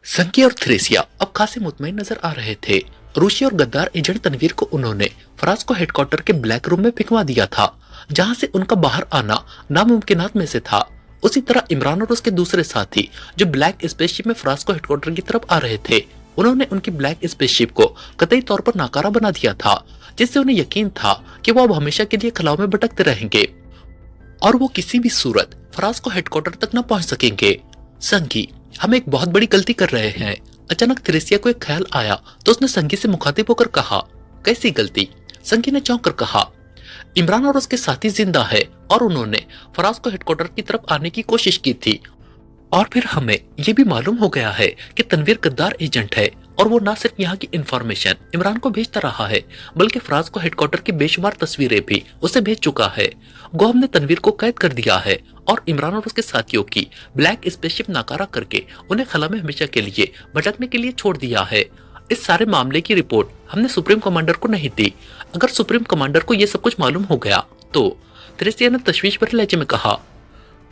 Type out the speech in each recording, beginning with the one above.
संकी और थ्रेसिया अब खासे मुतमईन नजर आ रहे थे। रूसी और गद्दार एजेंट तनवीर को उन्होंने फराज को हेडक्वार्टर के ब्लैक रूम में फिकवा दिया था, जहां से उनका बाहर आना नामुमकिनात में से था। उसी तरह इमरान और उसके दूसरे साथी जो ब्लैक स्पेसशिप में फराज को हेडक्वार्टर की तरफ आ रहे थे, उन्होंने उनकी ब्लैक स्पेसशिप को कतई तौर पर नाकारा बना दिया था, जिससे उन्हें यकीन था कि वो अब हमेशा के लिए खलाव में भटकते रहेंगे और वो किसी भी सूरत फराज को हेडक्वार्टर तक न पहुंच सकेंगे। संगी, हम एक बहुत बड़ी गलती कर रहे हैं। अचानक थ्रेसिया को एक ख्याल आया तो उसने संगी से मुखातिब होकर कहा, कैसी गलती? संगी ने चौंक कर कहा, इमरान और उसके साथी जिंदा है और उन्होंने फराज को हेडक्वार्टर की तरफ आने की कोशिश की थी, और फिर हमें ये भी मालूम हो गया है कि तनवीर गद्दार एजेंट है और वो न सिर्फ यहाँ की इंफॉर्मेशन इमरान को भेजता रहा है, बल्कि फराज को हेडक्वार्टर की बेशुमार तस्वीरें भी उसे भेज चुका है। गो हमने तनवीर को कैद कर दिया है और इमरान और उसके साथियों की ब्लैक स्पेसशिप नाकारा करके उन्हें खला में हमेशा के लिए भटकने के लिए छोड़ दिया है। इस सारे मामले की रिपोर्ट हमने सुप्रीम कमांडर को नहीं दी। अगर सुप्रीम कमांडर को यह सब कुछ मालूम हो गया तो, थ्रेसिया ने तशवीश भरे लहजे में कहा,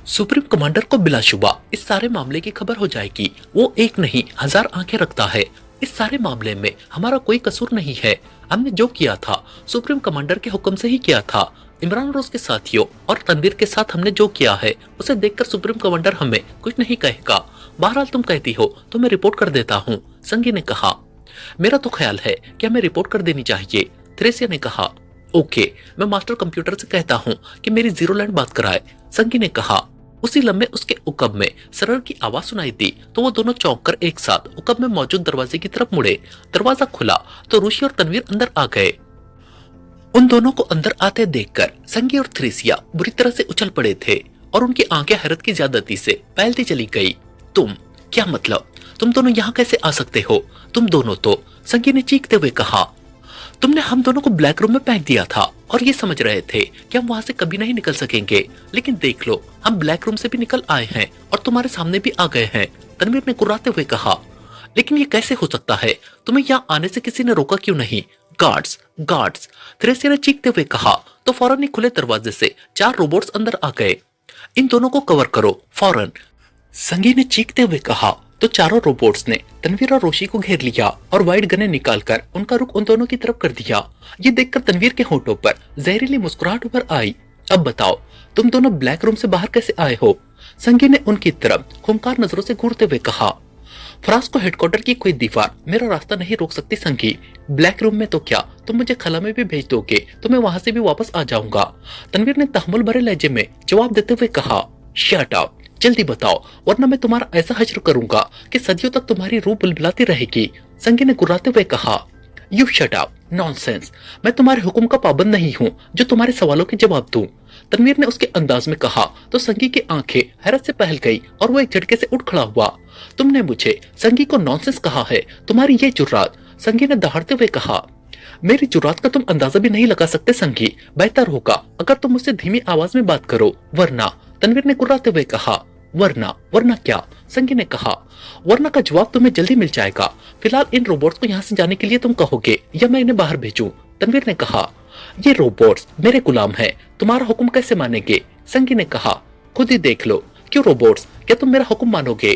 सुप्रीम कमांडर को बिलाशुबा इस सारे मामले की खबर हो जाएगी। वो एक नहीं 1000 आंखें रखता है। इस सारे मामले में हमारा कोई कसूर नहीं है। हमने जो किया था सुप्रीम कमांडर के हुक्म से ही किया था। इमरान और उसके साथियों और तनवीर के साथ हमने जो किया है उसे देखकर सुप्रीम कमांडर हमें कुछ नहीं कहेगा। बहरहाल तुम कहती हो तो मैं रिपोर्ट कर देता हूँ, संगी ने कहा। मेरा तो ख्याल है कि हमें रिपोर्ट कर देनी चाहिए, थ्रेसिया ने कहा। ओके, मैं मास्टर कंप्यूटर से कहता हूँ कि मेरी जीरो लैंड बात कराए, संगी ने कहा। उसी लम्हे उसके उकब में सरर की आवाज सुनाई दी तो वो दोनों चौंक कर एक साथ उकब में मौजूद दरवाजे की तरफ मुड़े। दरवाजा खुला तो ऋषि और तनवीर अंदर आ गए। उन दोनों को अंदर आते देखकर संगी और थ्रेसिया बुरी तरह से उछल पड़े थे और उनकी आंखें हैरत की ज्यादती से फैलती चली गई। तुम, क्या मतलब? तुम दोनों यहाँ कैसे आ सकते हो? तुम दोनों तो, संगी ने चीखते हुए कहा, तुमने हम दोनों को ब्लैक रूम में फेंक दिया था और ये समझ रहे थे कि हम वहां से कभी नहीं निकल सकेंगे, लेकिन देख लो, हम ब्लैक रूम से भी निकल आए हैं और तुम्हारे सामने भी आ गए हैं, तनवीर ने कुर्राते हुए कहा। लेकिन ये कैसे हो सकता है? तुम्हें यहाँ आने से किसी ने रोका क्यों नहीं? गार्ड्स, गार्ड्स, थ्रेसिया ने चीखते हुए कहा तो फौरन ही खुले दरवाजे से 4 रोबोट्स अंदर आ गए। इन दोनों को कवर करो, फौरन, संगी ने चीखते हुए कहा तो चारों रोबोट्स ने तनवीर और रोशी को घेर लिया और वाइड गने निकालकर उनका रुख उन दोनों की तरफ कर दिया। ये देखकर तनवीर के होठों पर जहरीली मुस्कुराहट उभर आई। अब बताओ, तुम दोनों ब्लैक रूम से बाहर कैसे आए हो? संगी ने उनकी तरफ खूंखार नजरों से घूरते हुए कहा। फराज को हेडक्वार्टर की कोई दीवार मेरा रास्ता नहीं रोक सकती संगी। ब्लैक रूम में तो क्या, तुम मुझे खला में भी भेज दोगे तो मैं वहां से भी वापस आ जाऊंगा, तनवीर ने तहमुल भरे लहजे में जवाब देते हुए कहा। शट अप, जल्दी बताओ वरना मैं तुम्हारा ऐसा हश्र करूंगा कि सदियों तक तुम्हारी रूह बुलबुलाती रहेगी, संगी ने गुर्राते हुए कहा। यू शट अप, नॉनसेंस, मैं तुम्हारे हुक्म का पाबंद नहीं हूँ जो तुम्हारे सवालों के जवाब दूं, तनवीर ने उसके अंदाज में कहा तो संगी की आंखें हैरत से पहल गई और वो एक झटके से उठ खड़ा हुआ। तुमने मुझे संगी को नॉनसेंस कहा है? तुम्हारी ये जुर्रात, संगी ने दहाड़ते हुए कहा। मेरी जुर्रात का तुम अंदाजा भी नहीं लगा सकते संगी। बेहतर होगा अगर तुम मुझसे धीमी आवाज में बात करो, वरना, तनवीर ने कुर्राते हुए कहा। वरना? वरना क्या? संगी ने कहा। वरना का जवाब तुम्हें जल्दी मिल जाएगा। फिलहाल इन रोबोट्स को यहाँ से जाने के लिए तुम कहोगे या मैं इन्हें बाहर भेजूं, तनवीर ने कहा। ये रोबोट्स मेरे गुलाम हैं, तुम्हारा हुक्म कैसे मानेंगे? संगी ने कहा। खुद ही देख लो। क्यों रोबोट्स, क्या तुम मेरा हुक्म मानोगे?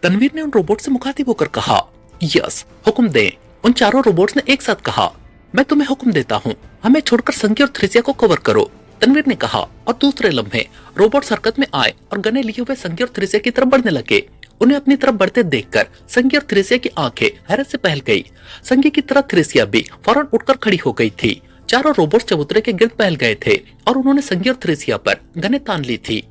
तनवीर ने उन रोबोट से मुखातिब होकर कहा। यस, हुक्म दें, उन चारों रोबोट्स ने एक साथ कहा। मैं तुम्हें हुक्म देता हूँ, हमें छोड़कर संगी और थ्रेसिया को कवर करो, तनवीर ने कहा। और दूसरे लम्हे रोबोट हरकत में आए और गने लिए हुए संगी और थ्रेसिया की तरफ बढ़ने लगे। उन्हें अपनी तरफ बढ़ते देखकर संगी और थ्रेसिया की आंखें हैरत से पहल गई। संगी की तरह थ्रेसिया भी फौरन उठकर खड़ी हो गई थी। चारों रोबोट चबूतरे के गिर्द पहल गए थे और उन्होंने संगी और थ्रेसिया पर गने तान ली थी।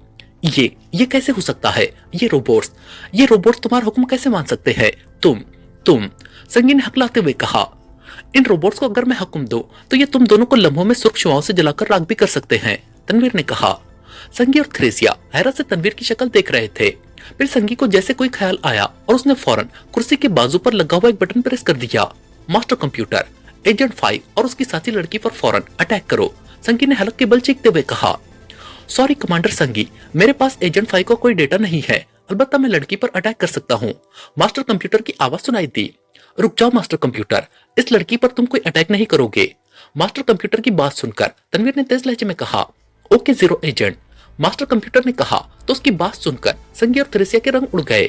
ये कैसे हो सकता है? ये रोबोट्स तुम्हारा हुक्म कैसे मान सकते हैं? तुम, संगी ने हकलाते हुए कहा। इन रोबोट्स को अगर मैं हुक्म दूं तो ये तुम दोनों को लम्हों में सुर्ख शुआओं से जलाकर राख भी कर सकते हैं, तनवीर ने कहा। संगी और थ्रेसिया हैरत से तनवीर की शक्ल देख रहे थे। फिर संगी को जैसे कोई ख्याल आया और उसने फौरन कुर्सी के बाजू पर लगा हुआ एक बटन प्रेस कर दिया। मास्टर कंप्यूटर, एजेंट 5 और उसकी साथी लड़की पर फौरन अटैक करो, संगी ने हलक के बल चीखते हुए कहा। सॉरी कमांडर संगी, मेरे पास एजेंट 5 का कोई डेटा नहीं है, अलबत्ता मैं लड़की पर अटैक कर सकता हूँ, मास्टर कंप्यूटर की आवाज सुनाई दी। रुक जाओ मास्टर कंप्यूटर, इस लड़की पर तुम कोई अटैक नहीं करोगे, मास्टर कंप्यूटर की बात सुनकर तनवीर ने तेज लहजे में कहा। Okay zero agent, master computer ने कहा तो उसकी बात सुनकर संगी और थ्रेसिया के रंग उड़ गए।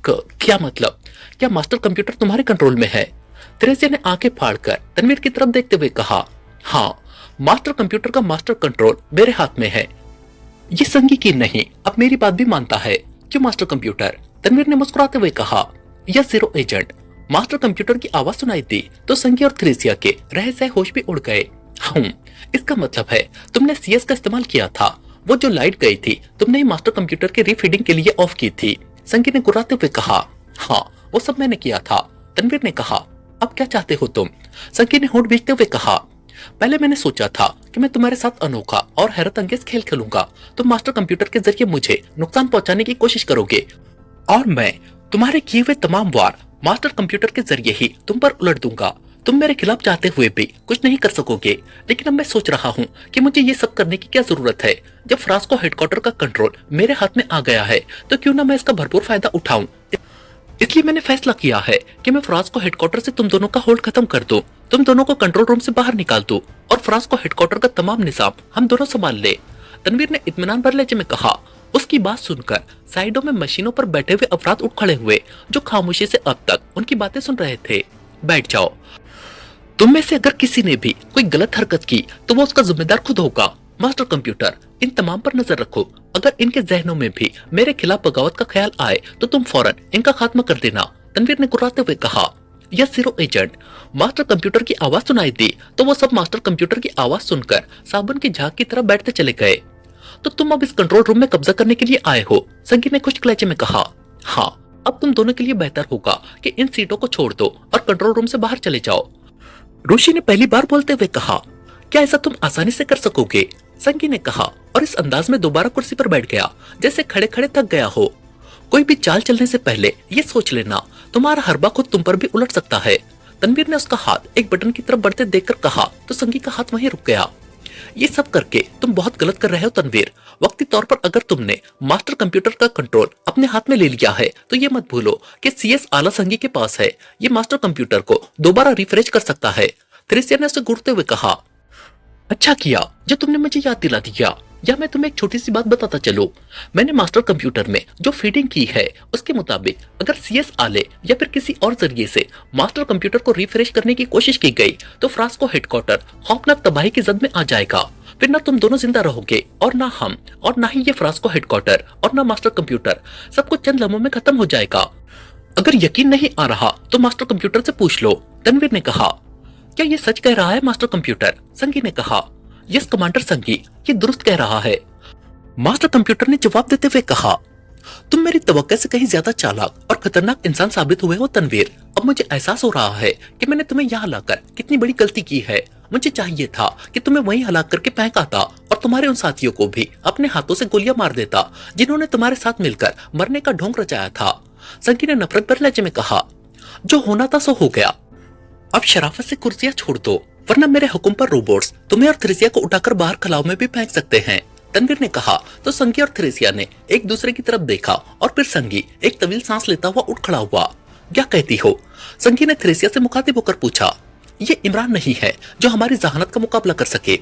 क्या मतलब? क्या मास्टर कंप्यूटर तुम्हारे कंट्रोल में है? थ्रेसिया ने आंखें फाड़कर तनवीर की तरफ देखते हुए कहा, हाँ, मास्टर कंप्यूटर का मास्टर कंट्रोल मेरे हाथ में है। ये संगी की नहीं, अब मेरी बात भी मानता है। क्यों मास्टर कंप्यूटर? तनवीर ने मुस्कुराते हुए कहा। Yes zero agent. Master computer की आवाज सुनाई दी तो संगी और थ्रेसिया के रहस्य होश भी उड़ गए। इसका मतलब है तुमने सीएस का इस्तेमाल किया था। वो जो लाइट गई थी तुमने ही मास्टर कंप्यूटर के रीफीडिंग के लिए ऑफ की थी। संगी ने गुर्राते हुए कहा, हाँ, वो सब मैंने किया था। तनवीर ने कहा, अब क्या चाहते हो तुम? संगी ने होंठ भींचते हुए कहा, पहले मैंने सोचा था कि मैं तुम्हारे साथ अनोखा और हैरत अंगेज खेल खेलूंगा। तुम मास्टर कंप्यूटर के जरिए मुझे नुकसान पहुंचाने की कोशिश करोगे और मैं तुम्हारे किए हुए तमाम वार मास्टर कंप्यूटर के जरिए ही तुम पर उलट दूंगा। तुम मेरे खिलाफ चाहते हुए भी कुछ नहीं कर सकोगे। लेकिन अब मैं सोच रहा हूँ कि मुझे ये सब करने की क्या जरूरत है। जब फ्रांस हेडक्वार्टर का कंट्रोल मेरे हाथ में आ गया है तो क्यों ना मैं इसका भरपूर फायदा उठाऊं। इसलिए मैंने फैसला किया है कि मैं फ्रांस हेडक्वार्टर से तुम दोनों का होल्ड खत्म कर दूं, तुम दोनों को कंट्रोल रूम से बाहर निकाल दूं और फ्रांस हेडक्वार्टर का तमाम निजाम हम दोनों संभाल ले। तनवीर ने इत्मीनान भर लहजे में कहा। उसकी बात सुनकर साइडों में मशीनों पर बैठे हुए अफराद उठ खड़े हुए, जो खामोशी से अब तक उनकी बातें सुन रहे थे। बैठ जाओ। तुम में से अगर किसी ने भी कोई गलत हरकत की तो वो उसका जिम्मेदार खुद होगा। मास्टर कंप्यूटर, इन तमाम पर नजर रखो। अगर इनके जहनों में भी मेरे खिलाफ बगावत का ख्याल आए तो तुम फौरन इनका खात्मा कर देना। तनवीर ने गुर्राते हुए कहा। Yes zero agent. Master computer की आवाज सुनाई दी तो वो सब मास्टर कंप्यूटर की आवाज सुनकर साबुन की झाग की तरह बैठते चले गए। तो तुम अब इस कंट्रोल रूम में कब्जा करने के लिए आए हो? संगी ने खुश्क लहजे में कहा। हाँ, अब तुम दोनों के लिए बेहतर होगा कि इन सीटों को छोड़ दो और कंट्रोल रूम से बाहर चले जाओ। ऋषि ने पहली बार बोलते हुए कहा। क्या ऐसा तुम आसानी से कर सकोगे? संगी ने कहा और इस अंदाज में दोबारा कुर्सी पर बैठ गया जैसे खड़े खड़े थक गया हो। कोई भी चाल चलने से पहले ये सोच लेना, तुम्हारा हरबा खुद तुम पर भी उलट सकता है। तनवीर ने उसका हाथ एक बटन की तरफ बढ़ते देखकर कहा तो संगी का हाथ वहीं रुक गया। ये सब करके तुम बहुत गलत कर रहे हो तनवीर। वक्ती तौर पर अगर तुमने मास्टर कंप्यूटर का कंट्रोल अपने हाथ में ले लिया है तो ये मत भूलो कि सीएस आला संगी के पास है। ये मास्टर कंप्यूटर को दोबारा रिफ्रेश कर सकता है। थ्रेसिया ने उसे घूरते हुए कहा। अच्छा किया जो तुमने मुझे याद दिला दिया। या मैं तुम्हें एक छोटी सी बात बताता चलूं। मैंने मास्टर कंप्यूटर में जो फीडिंग की है उसके मुताबिक अगर सीएस आले या फिर किसी और जरिए से मास्टर कंप्यूटर को रिफ्रेश करने की कोशिश की गई तो फ्रांस हेडक्वार्टर खौफनाक तबाही की जद में आ जाएगा। फिर ना तुम दोनों जिंदा रहोगे और ना हम, और ना ही ये फ्रांस हेडक्वार्टर और ना मास्टर कंप्यूटर। सब कुछ चंद लम्हों में खत्म हो जाएगा। अगर यकीन नहीं आ रहा तो मास्टर कंप्यूटर से पूछ लो। तनवीर ने कहा। क्या ये सच कह रहा है मास्टर कंप्यूटर? संगी ने कहा। यस कमांडर संगी, ये दुरुस्त कह रहा है। मास्टर कंप्यूटर ने जवाब देते हुए कहा। तुम मेरी तवक्को से कहीं ज्यादा चालाक और खतरनाक इंसान साबित हुए हो तनवीर। अब मुझे एहसास हो रहा है कि मैंने तुम्हें यहाँ लाकर कितनी बड़ी गलती की है। मुझे चाहिए था कि तुम्हें वहीं हलाक करके फेंक आता और तुम्हारे उन साथियों को भी अपने हाथों से गोलियां मार देता जिन्होंने तुम्हारे साथ मिलकर मरने का ढोंग रचाया था। संगी ने नफरत भरे लहजे में कहा। जो होना था सो हो गया। अब शराफत से कुर्सियां छोड़ दो, वरना मेरे हुक्म पर रोबोट्स तुम्हें और थ्रेसिया को उठाकर बाहर खलाव में भी फेंक सकते हैं। तनवीर ने कहा तो संगी और थ्रेसिया ने एक दूसरे की तरफ देखा और फिर संगी एक तवील सांस लेता हुआ उठ खड़ा हुआ। क्या कहती हो? संगी ने थ्रेसिया से मुखातिब होकर पूछा। ये इमरान नहीं है जो हमारी जहानत का मुकाबला कर सके।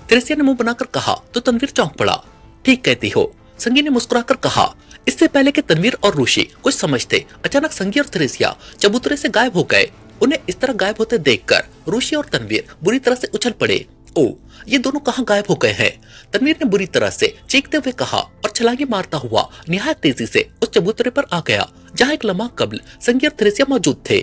थ्रेसिया ने मुंह बनाकर कहा तो तनवीर चौंक पड़ा। ठीक कहती हो, संगी ने मुस्कुराकर कहा। इससे पहले कि तनवीर और ऋषि कुछ समझते, अचानक संगी और थ्रेसिया चबूतरे से गायब हो गए। उन्हें इस तरह गायब होते देखकर ऋषि और तनवीर बुरी तरह से उछल पड़े। ओ, ये दोनों कहाँ गायब हो गए हैं? तनवीर ने बुरी तरह से चीखते हुए कहा और छलांगे मारता हुआ निहायत तेजी से उस चबूतरे पर आ गया जहाँ एक लम्हा कबल संगी और थ्रेसिया मौजूद थे।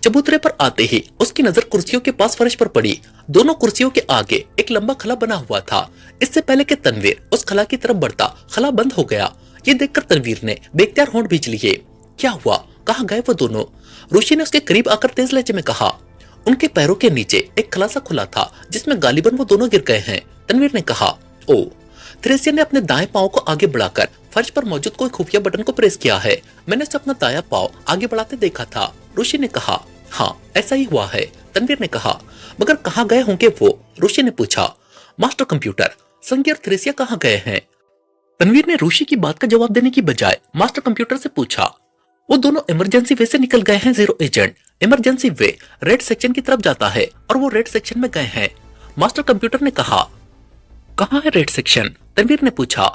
चबूतरे पर आते ही उसकी नजर कुर्सियों के पास फर्श पर पड़ी। दोनों कुर्सियों के आगे एक लंबा खला बना हुआ था। इससे पहले कि तनवीर उस खला की तरफ बढ़ता, खला बंद हो गया। ये देखकर तनवीर ने बेख्तियार होंठ भींच लिए। क्या हुआ? कहाँ गए वो दोनों? ऋषि ने उसके करीब आकर तेज लहजे में कहा। उनके पैरों के नीचे एक खलासा खुला था जिसमें गालिबन वो दोनों गिर गए हैं। तनवीर ने कहा। ओ। थ्रेसिया ने अपने दाएं पांव को आगे बढ़ाकर फर्श पर मौजूद कोई खुफिया बटन को प्रेस किया है। मैंने उसे अपना दायां पांव आगे बढ़ाते देखा था। ऋषि ने कहा। हाँ, ऐसा ही हुआ है। तनवीर ने कहा। मगर कहाँ गए होंगे वो? ऋषि ने पूछा। मास्टर कंप्यूटर, संगी और थ्रेसिया कहाँ गए हैं? तनवीर ने ऋषि की बात का जवाब देने की बजाय मास्टर कंप्यूटर से पूछा। वो दोनों इमरजेंसी वे से निकल गए हैं जीरो एजेंट। इमरजेंसी वे रेड सेक्शन की तरफ जाता है और वो रेड सेक्शन में गए हैं। मास्टर कंप्यूटर ने कहा। कहाँ है रेड सेक्शन? तनवीर ने पूछा।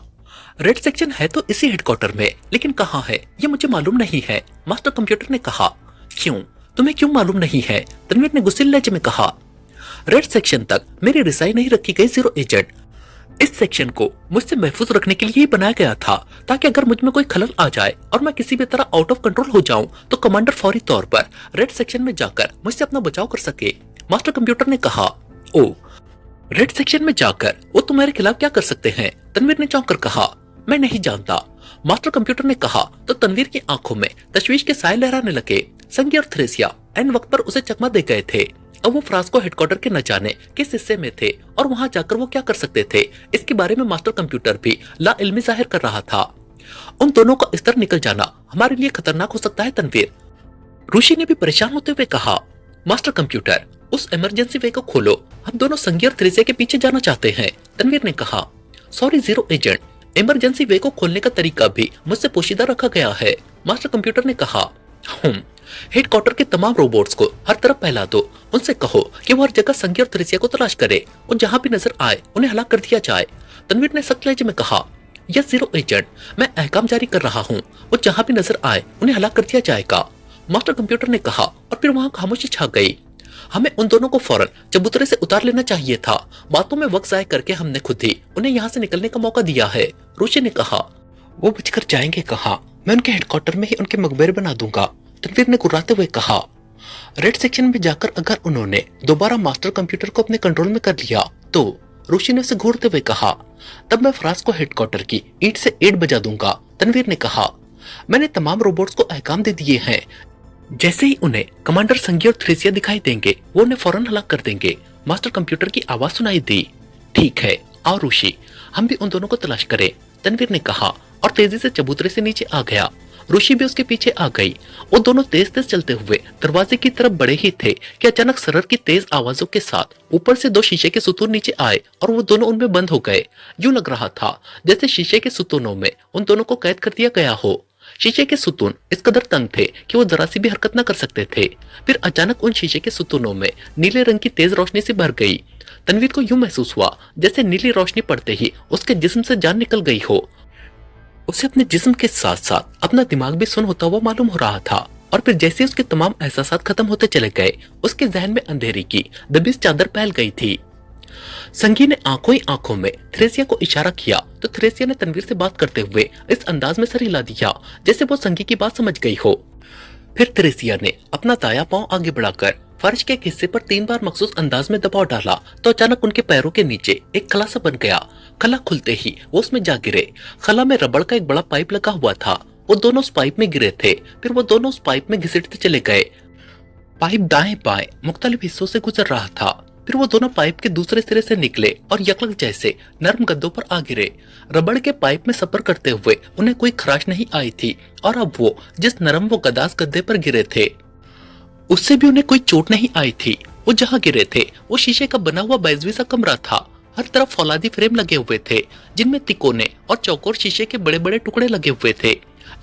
रेड सेक्शन है तो इसी हेडक्वार्टर में, लेकिन कहाँ है ये मुझे मालूम नहीं है, मास्टर कंप्यूटर ने कहा। क्यों, तुम्हें क्यों मालूम नहीं है? तनवीर ने गुस्से लहजे में कहा। रेड सेक्शन तक मेरी रिसाई नहीं रखी गई जीरो एजेंट। इस सेक्शन को मुझसे महफूज रखने के लिए ही बनाया गया था, ताकि अगर मुझ में कोई खलल आ जाए और मैं किसी भी तरह आउट ऑफ कंट्रोल हो जाऊं तो कमांडर फौरी तौर पर रेड सेक्शन में जाकर मुझसे अपना बचाव कर सके, मास्टर कंप्यूटर ने कहा। ओ, रेड सेक्शन में जाकर वो तुम्हारे खिलाफ क्या कर सकते हैं? तनवीर ने चौंक कर कहा। मैं नहीं जानता, मास्टर कंप्यूटर ने कहा तो तनवीर की आंखों में तशवीश के साए लहराने लगे। संगी और थ्रेसिया एन वक्त पर उसे चकमा दे गए थे। अब वो फ्रांसिस्को हेडक्वार्टर के न जाने किस हिस्से में थे और वहां जाकर वो क्या कर सकते थे, इसके बारे में मास्टर कंप्यूटर भी लाइल्मी जाहिर कर रहा था। उन दोनों का इस तरह निकल जाना हमारे लिए खतरनाक हो सकता है तनवीर, ऋषि ने भी परेशान होते हुए कहा। मास्टर कंप्यूटर, उस इमरजेंसी वे को खोलो, हम दोनों संगी और थ्रेसिया के पीछे जाना चाहते हैं, तनवीर ने कहा। सॉरी जीरो एजेंट, इमरजेंसी वे को खोलने का तरीका भी मुझसे पोशीदा रखा गया है, मास्टर कंप्यूटर ने कहा। हेडक्वार्टर के तमाम रोबोट्स को हर तरफ फैला दो, उनसे कहो कि वो हर जगह संगी और थ्रेसिया को तलाश करे और जहां भी नजर आए उन्हें हलाक कर दिया जाए, तनवीर ने सख्त लहजे में कहा। यस जीरो एजेंट, मैं अहकाम जारी कर रहा हूँ और जहां भी नजर आए उन्हें हलाक कर दिया जाएगा, मास्टर कंप्यूटर ने कहा और फिर वहां खामोशी छा गई। हमें उन दोनों को फौरन चबूतरे से उतार लेना चाहिए था, बातों में वक्त जाया करके हमने खुद ही उन्हें यहाँ से निकलने का मौका दिया है, ऋषि ने कहा। वो बचकर जाएंगे कहाँ? मैं उनके हेडक्वार्टर में ही उनके मकबरे बना दूंगा, तनवीर ने कुर्राते हुए कहा। रेड सेक्शन में जाकर अगर उन्होंने दोबारा मास्टर कंप्यूटर को अपने कंट्रोल में कर लिया तो, ऋषि ने उसे घूरते हुए कहा। तब मैं फ्रांसिस्को हेडक्वार्टर की ईंट से ईंट बजा दूंगा, तनवीर ने कहा। मैंने तमाम रोबोट्स को अहकाम दे दिए हैं, जैसे ही उन्हें कमांडर संगी और थ्रेसिया दिखाई देंगे वो उन्हें फौरन हलाक कर देंगे, मास्टर कंप्यूटर की आवाज सुनाई दी। ठीक है, आओ ऋषि, हम भी उन दोनों को तलाश करें, तनवीर ने कहा और तेजी से चबूतरे से नीचे आ गया। ऋषि भी उसके पीछे आ गई। वो दोनों तेज तेज चलते हुए दरवाजे की तरफ बढ़े ही थे कि अचानक सरर की तेज आवाजों के साथ ऊपर से दो शीशे के सुतून नीचे आए और वो दोनों उनमें बंद हो गए। यूं लग रहा था जैसे शीशे के सुतूनों में उन दोनों को कैद कर दिया गया हो। शीशे के सुतून इस कदर तंग थे कि वो जरा सी भी हरकत न कर सकते थे। फिर अचानक उन शीशे के सुतूनों में नीले रंग की तेज रोशनी से भर गई। तनवीर को यूं महसूस हुआ जैसे नीली रोशनी पड़ते ही उसके जिस्म से जान निकल गई हो। उसे अपने जिस्म के साथ साथ अपना दिमाग भी सुन्न होता हुआ मालूम हो रहा था और फिर जैसे उसके तमाम एहसासात खत्म होते चले गए, उसके जहन में अंधेरी की दबीज चादर फैल गई थी। संगी ने आंखों ही आंखों में थ्रेसिया को इशारा किया तो थ्रेसिया ने तनवीर से बात करते हुए इस अंदाज में सर हिला दिया जैसे वो संगी की बात समझ गई हो। फिर थ्रेसिया ने अपना दाया पांव आगे बढ़ाकर फर्श के एक हिस्से पर 3 बार मखसूस अंदाज में दबाव डाला तो अचानक उनके पैरों के नीचे एक खला सा बन गया। खला खुलते ही वो उसमें जा गिरे। खला में रबड़ का एक बड़ा पाइप लगा हुआ था। वो दोनों उस पाइप में गिरे थे। फिर वो दोनों उस पाइप में घिसटते चले गए। पाइप दाएं बाएं मुख्तलिफ हिस्सों से गुजर रहा था। फिर वो दोनों पाइप के दूसरे सिरे से निकले और यकलक जैसे नर्म गद्दों पर आ गिरे। रबड़ के पाइप में सफर करते हुए उन्हें कोई खराश नहीं आई थी और अब वो जिस नरम वो गदास गद्दे पर गिरे थे उससे भी उन्हें कोई चोट नहीं आई थी। वो जहाँ गिरे थे वो शीशे का बना हुआ बैजवी सा कमरा था। हर तरफ फौलादी फ्रेम लगे हुए थे जिनमें तिकोने और चौकोर शीशे के बड़े बड़े टुकड़े लगे हुए थे।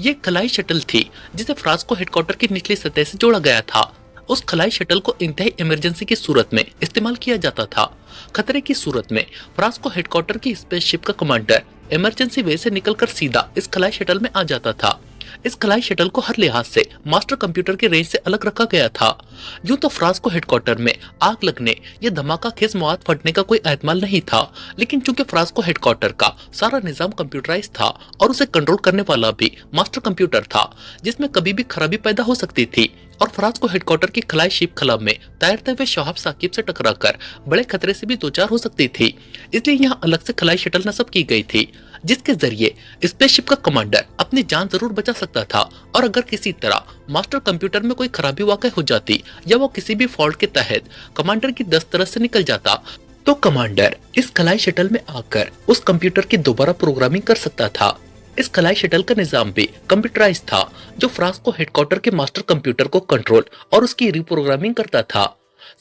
ये खलाई शटल थी जिसे फ्रांसिस्को हेडक्वार्टर की निचली सतह से जोड़ा गया था। उस खलाई शटल को इंतहाई इमरजेंसी की सूरत में इस्तेमाल किया जाता था। खतरे की सूरत में फ्रांसिस्को हेडक्वार्टर की स्पेसशिप का कमांडर इमरजेंसी वे से निकलकर सीधा इस खलाई शटल में आ जाता था। इस खलाई शटल को हर लिहाज से मास्टर कंप्यूटर की रेंज से अलग रखा गया था। यूं तो फ्रांसिस्को हेडक्वार्टर में आग लगने या धमाका खेज मवाद फटने का कोई एहतमाल नहीं था, लेकिन चूंकि फ्रांसिस्को हेडक्वार्टर का सारा निजाम कंप्यूटराइज था और उसे कंट्रोल करने वाला भी मास्टर कंप्यूटर था जिसमें कभी भी खराबी पैदा हो सकती थी और फ्रांसिस्को हेडक्वार्टर की खलाई शिप खला में तैरते हुए शहाब साकिब से टकराकर बड़े खतरे से भी दो चार हो सकती थी। इसलिए यहाँ अलग से खलाई शटल नस्ब की गई थी जिसके जरिए स्पेसशिप का कमांडर अपनी जान जरूर बचा सकता था और अगर किसी तरह मास्टर कंप्यूटर में कोई खराबी वाकई हो जाती या वो किसी भी फॉल्ट के तहत कमांडर की दस्तरस से निकल जाता तो कमांडर इस खलाई शटल में आकर उस कंप्यूटर की दोबारा प्रोग्रामिंग कर सकता था। इस खलाई शटल का निजाम भी कंप्यूटराइज था जो फ्रांसिस्को हेडक्वार्टर के मास्टर कंप्यूटर को कंट्रोल और उसकी रिप्रोग्रामिंग करता था।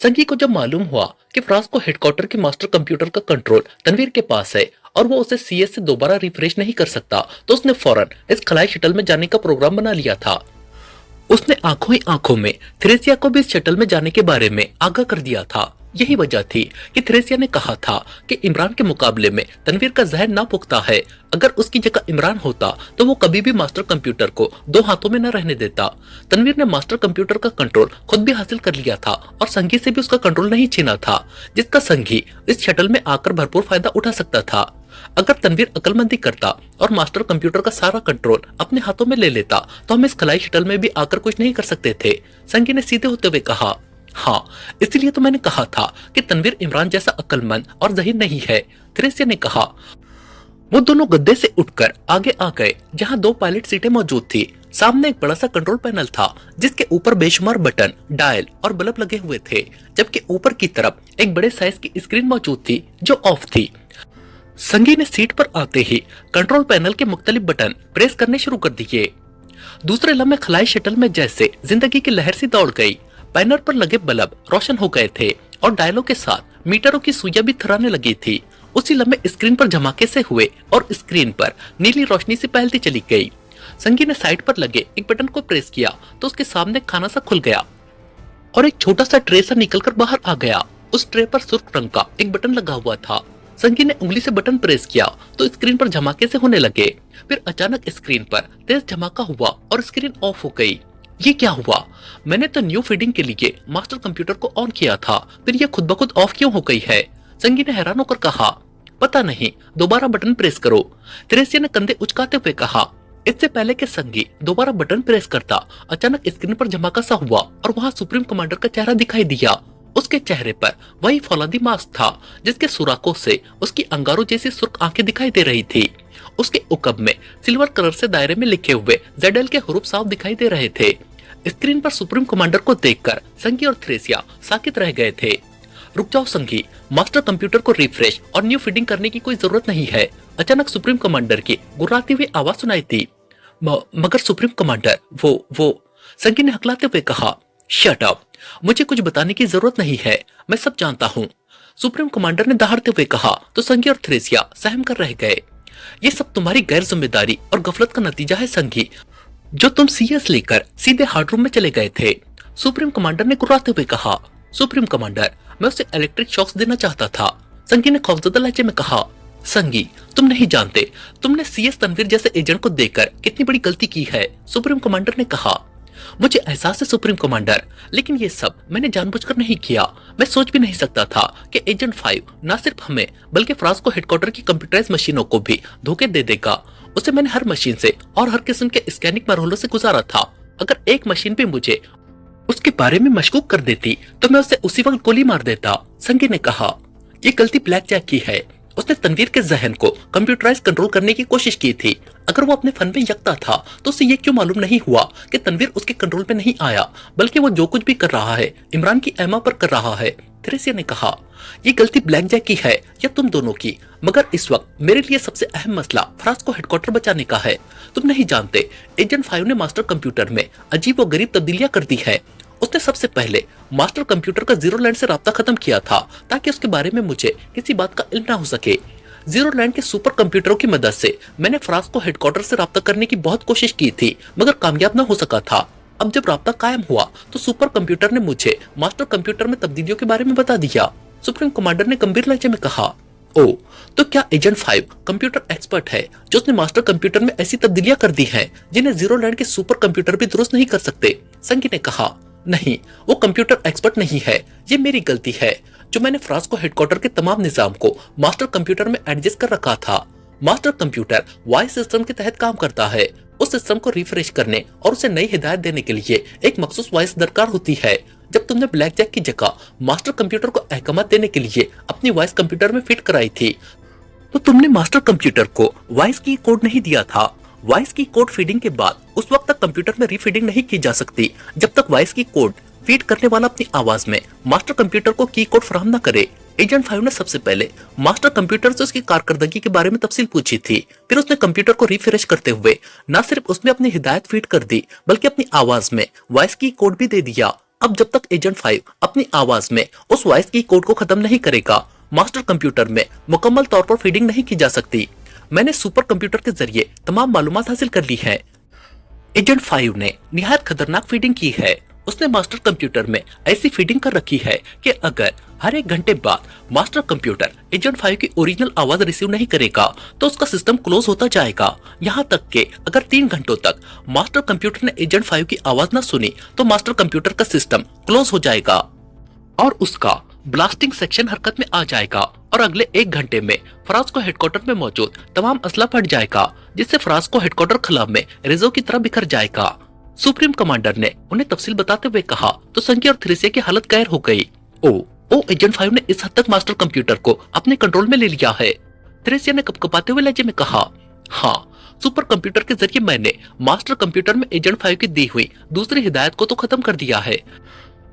संगी को जब मालूम हुआ कि फ्रांसिस्को हेडक्वार्टर के मास्टर कंप्यूटर का कंट्रोल तनवीर के पास है और वो उसे सीएस से दोबारा रिफ्रेश नहीं कर सकता तो उसने फौरन इस खलाई शटल में जाने का प्रोग्राम बना लिया था। उसने आंखों ही आंखों में थ्रेसिया को भी इस शटल में जाने के बारे में आगाह कर दिया था। यही वजह थी कि थ्रेसिया ने कहा था कि इमरान के मुकाबले में तनवीर का जहन ना पुख्ता है। अगर उसकी जगह इमरान होता तो वो कभी भी मास्टर कंप्यूटर को दो हाथों में न रहने देता। तनवीर ने मास्टर कंप्यूटर का कंट्रोल खुद भी हासिल कर लिया था और संघी से भी उसका कंट्रोल नहीं छीना था, जिसका संघी इस शटल में आकर भरपूर फायदा उठा सकता था। अगर तनवीर अकलमंदी करता और मास्टर कंप्यूटर का सारा कंट्रोल अपने हाथों में ले लेता तो हम इस खलाई शटल में भी आकर कुछ नहीं कर सकते थे। संघी ने सीधे होते हुए कहा, हाँ, इसलिए तो मैंने कहा था कि तनवीर इमरान जैसा अक्लमंद और ज़हीन नहीं है। थ्रेसिया ने कहा। वो दोनों गद्दे से उठकर आगे आ गए जहां दो पायलट सीटें मौजूद थी। सामने एक बड़ा सा कंट्रोल पैनल था जिसके ऊपर बेशुमार बटन, डायल और बल्ब लगे हुए थे, जबकि ऊपर की तरफ एक बड़े साइज की स्क्रीन मौजूद थी जो ऑफ थी। संगी ने सीट पर आते ही कंट्रोल पैनल के मुख्तलिफ बटन प्रेस करने शुरू कर दिए। दूसरे लम्हे खलाई शटल में जैसे जिंदगी की लहर सी दौड़ गई। पैनल पर लगे बल्ब रोशन हो गए थे और डायलों के साथ मीटरों की सुइयां भी थराने लगी थी। उसी लम्हे स्क्रीन पर धमाके से हुए और स्क्रीन पर नीली रोशनी से फैलती चली गई। संगी ने साइड पर लगे एक बटन को प्रेस किया तो उसके सामने खाना सा खुल गया और एक छोटा सा ट्रे सा निकलकर बाहर आ गया। उस ट्रे पर सुर्ख रंग का एक बटन लगा हुआ था। संगी ने उंगली से बटन प्रेस किया तो स्क्रीन पर धमाके से होने लगे। फिर अचानक स्क्रीन पर तेज धमाका हुआ और स्क्रीन ऑफ हो गई। ये क्या हुआ? मैंने तो न्यू फीडिंग के लिए मास्टर कंप्यूटर को ऑन किया था, फिर ये खुद ब खुद ऑफ क्यों हो गई है? संगी ने हैरान होकर कहा। पता नहीं, दोबारा बटन प्रेस करो। थ्रेसिया ने कंधे उचकाते हुए कहा। इससे पहले कि संगी दोबारा बटन प्रेस करता, अचानक स्क्रीन पर धमाका सा हुआ और वहां सुप्रीम कमांडर का चेहरा दिखाई दिया। उसके चेहरे पर वही फौलादी मास्क था जिसके सुराखों से उसकी अंगारों जैसी सुर्ख आंखें दिखाई दे रही थी। उसके उकब में सिल्वर कलर से दायरे में लिखे हुए ZL के हरूफ साफ दिखाई दे रहे थे। स्क्रीन पर सुप्रीम कमांडर को देखकर संगी और थ्रेसिया साकित रह गए थे। रुक जाओ संगी, मास्टर कंप्यूटर को रिफ्रेश और न्यू फीडिंग करने की कोई जरूरत नहीं है। अचानक सुप्रीम कमांडर की गुर्राती हुई आवाज सुनाई थी। मगर सुप्रीम कमांडर, वो संगी ने हकलाते हुए कहा। शट अप, मुझे कुछ बताने की जरूरत नहीं है, मैं सब जानता हूँ। सुप्रीम कमांडर ने दहाड़ते हुए कहा तो संगी और थ्रेसिया सहम कर रह गए। ये सब तुम्हारी गैर जिम्मेदारी और गफलत का नतीजा है संगी, जो तुम CS लेकर सीधे हार्ड रूम में चले गए थे। सुप्रीम कमांडर ने गुर्राते हुए कहा। सुप्रीम कमांडर, मैं उसे इलेक्ट्रिक शॉक्स देना चाहता था। संगी ने खौफजदा लहजे में कहा। संगी, तुम नहीं जानते तुमने CS तनवीर जैसे एजेंट को देखकर कितनी बड़ी गलती की है। सुप्रीम कमांडर ने कहा। मुझे एहसास है सुप्रीम कमांडर, लेकिन ये सब मैंने जानबूझकर नहीं किया। मैं सोच भी नहीं सकता था कि एजेंट 5 न सिर्फ हमें बल्कि फ्रांस को हेडक्वार्टर की कंप्यूटराइज मशीनों को भी धोखे दे देगा। उसे मैंने हर मशीन से और हर किस्म के स्कैनिंग मरहलों से गुजारा था। अगर एक मशीन भी मुझे उसके बारे में मशकूक कर देती तो मैं उसे उसी वक्त गोली मार देता। संगी ने कहा। ये गलती ब्लैक जैक की है। उसने तनवीर के जहन को कंप्यूटराइज कंट्रोल करने की कोशिश की थी। अगर वो अपने फन में यकता था तो उसे ये क्यों मालूम नहीं हुआ कि तनवीर उसके कंट्रोल में नहीं आया, बल्कि वो जो कुछ भी कर रहा है इमरान की एमा पर कर रहा है। थ्रेसिया ने कहा। ये गलती ब्लैक जैक की है या तुम दोनों की, मगर इस वक्त मेरे लिए सबसे अहम मसला फ्रांस को हेडक्वार्टर बचाने का है। तुम नहीं जानते, एजेंट 5 ने मास्टर कंप्यूटर में अजीब व गरीब तब्दीलियां कर दी है। उसने सबसे पहले मास्टर कंप्यूटर का जीरो लैंड से राब्ता खत्म किया था ताकि उसके बारे में मुझे किसी बात का इल्म ना हो सके। जीरो लैंड के सुपर कंप्यूटरों की मदद से मैंने फ्रांस को हेडक्वार्टर से राब्ता करने की बहुत कोशिश की थी, मगर कामयाब ना हो सका था। अब जब राब्ता कायम हुआ तो सुपर कंप्यूटर ने मुझे मास्टर कंप्यूटर में तब्दीलियों के बारे में बता दिया। सुप्रीम कमांडर ने गंभीर लहजे में कहा। ओ, तो क्या एजेंट 5 कंप्यूटर एक्सपर्ट है जो उसने मास्टर कंप्यूटर में ऐसी तब्दीलियां कर दी हैं जिन्हें जीरो लैंड के सुपर कंप्यूटर भी दुरुस्त नहीं कर सकते? संगी ने कहा। नहीं, वो कंप्यूटर एक्सपर्ट नहीं है, ये मेरी गलती है जो मैंने फ्रांस को हेडक्वार्टर के तमाम निजाम को मास्टर कंप्यूटर में एडजस्ट कर रखा था। मास्टर कंप्यूटर वॉइस सिस्टम के तहत काम करता है। उस सिस्टम को रिफ्रेश करने और उसे नई हिदायत देने के लिए एक मखसूस वॉइस दरकार होती है। जब तुमने ब्लैक जैक की जगह मास्टर कंप्यूटर को अहकाम देने के लिए अपनी वॉइस कंप्यूटर में फिट कराई थी तो तुमने मास्टर कंप्यूटर को वॉइस की कोड नहीं दिया था। वॉइस की कोड फीडिंग के बाद उस वक्त तक कंप्यूटर में रीफीडिंग नहीं की जा सकती जब तक वॉइस की कोड फीड करने वाला अपनी आवाज में मास्टर कंप्यूटर को की कोड फराहम न करे। एजेंट 5 ने सबसे पहले मास्टर कंप्यूटर से उसकी कारकर्दगी के बारे में तफसील पूछी थी। फिर उसने कंप्यूटर को रिफ्रेश करते हुए न सिर्फ उसमें अपनी हिदायत फीड कर दी बल्कि अपनी आवाज में वॉइस की कोड भी दे दिया। अब जब तक एजेंट 5 अपनी आवाज में उस वॉइस की कोड को खत्म नहीं करेगा, मास्टर कंप्यूटर में मुकम्मल तौर पर फीडिंग नहीं की जा सकती। मैंने सुपर कंप्यूटर के जरिए तमाम मालूमात हासिल कर ली है। एजेंट 5 ने निहायत खतरनाक फीडिंग की है। उसने मास्टर कंप्यूटर में ऐसी फीडिंग कर रखी है कि अगर हर 1 घंटे बाद मास्टर कंप्यूटर एजेंट 5 की ओरिजिनल आवाज रिसीव नहीं करेगा तो उसका सिस्टम क्लोज होता जाएगा। यहाँ तक कि अगर 3 घंटों तक मास्टर कंप्यूटर ने एजेंट 5 की आवाज न सुनी तो मास्टर कंप्यूटर का सिस्टम क्लोज हो जाएगा और उसका ब्लास्टिंग सेक्शन हरकत में आ जाएगा और अगले 1 घंटे में फ्रांस को हेडक्वार्टर में मौजूद तमाम असला फट जाएगा, जिससे फ्रांस को हेडक्वार्टर खला में रेजो की तरह बिखर जाएगा। सुप्रीम कमांडर ने उन्हें तफसील बताते हुए कहा तो संकी और थ्रेसिया की हालत गैर हो गई। ओ एजेंट 5 ने इस हद तक मास्टर कंप्यूटर को अपने कंट्रोल में ले लिया है। थ्रेसिया ने कपकपाते हुए लहजे में कहा, हाँ, सुपर कंप्यूटर के जरिए मैंने मास्टर कंप्यूटर में एजेंट 5 की दी हुई दूसरी हिदायत को तो खत्म कर दिया है,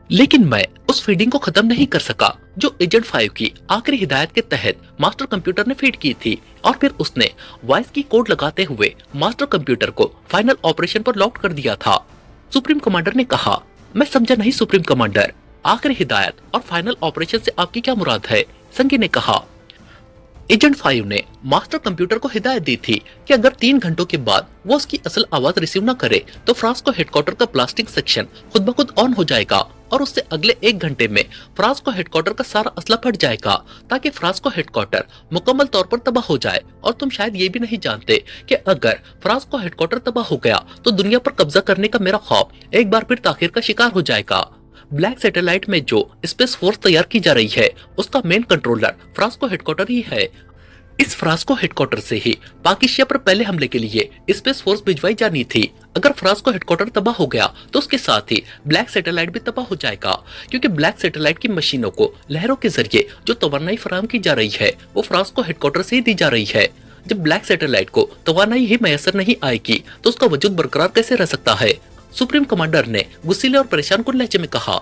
लेकिन मैं उस फीडिंग को खत्म नहीं कर सका जो एजेंट 5 की आखिरी हिदायत के तहत मास्टर कंप्यूटर ने फीड की थी। और फिर उसने वॉइस की कोड लगाते हुए मास्टर कंप्यूटर को फाइनल ऑपरेशन पर लॉक कर दिया था। सुप्रीम कमांडर ने कहा, मैं समझा नहीं सुप्रीम कमांडर, आखिरी हिदायत और फाइनल ऑपरेशन से आपकी क्या मुराद है? संगी ने कहा, एजेंट 5 ने मास्टर कंप्यूटर को हिदायत दी थी कि अगर 3 घंटों के बाद वो उसकी असल आवाज रिसीव न करे तो फ्रांस को हेडक्वार्टर का ब्लास्टिंग सेक्शन खुद ब खुद ऑन हो जाएगा और उससे अगले 1 घंटे में फ्रांस को हेडक्वार्टर का सारा असला फट जाएगा ताकि फ्रांस को हेडक्वार्टर मुकम्मल तौर पर तबाह हो जाए। और तुम शायद ये भी नहीं जानते कि अगर फ्रांस को हेडक्वार्टर तबाह हो गया तो दुनिया पर कब्जा करने का मेरा ख्वाब एक बार फिर ताखिर का शिकार हो जाएगा। ब्लैक सैटेलाइट में जो स्पेस फोर्स तैयार की जा रही है उसका मेन कंट्रोलर फ्रांस को हेडक्वार्टर ही है। इस फ्रांस को हेडक्वार्टर से ही पाकिस्तान पर पहले हमले के लिए स्पेस फोर्स भिजवाई जानी थी। अगर फ्रांस को हेडक्वार्टर तबाह हो गया तो उसके साथ ही ब्लैक सैटेलाइट भी तबाह हो जाएगा, क्योंकि ब्लैक सैटेलाइट की मशीनों को लहरों के जरिए जो तवानाई फराहम की जा रही है वो फ्रांस को हेडक्वार्टर से ही दी जा रही है। जब ब्लैक सैटेलाइट को तवानाई ही मैसर नहीं आएगी तो उसका वजूद बरकरार कैसे रह सकता है? सुप्रीम कमांडर ने गुस्सीले और परेशान कुन लहजे में कहा।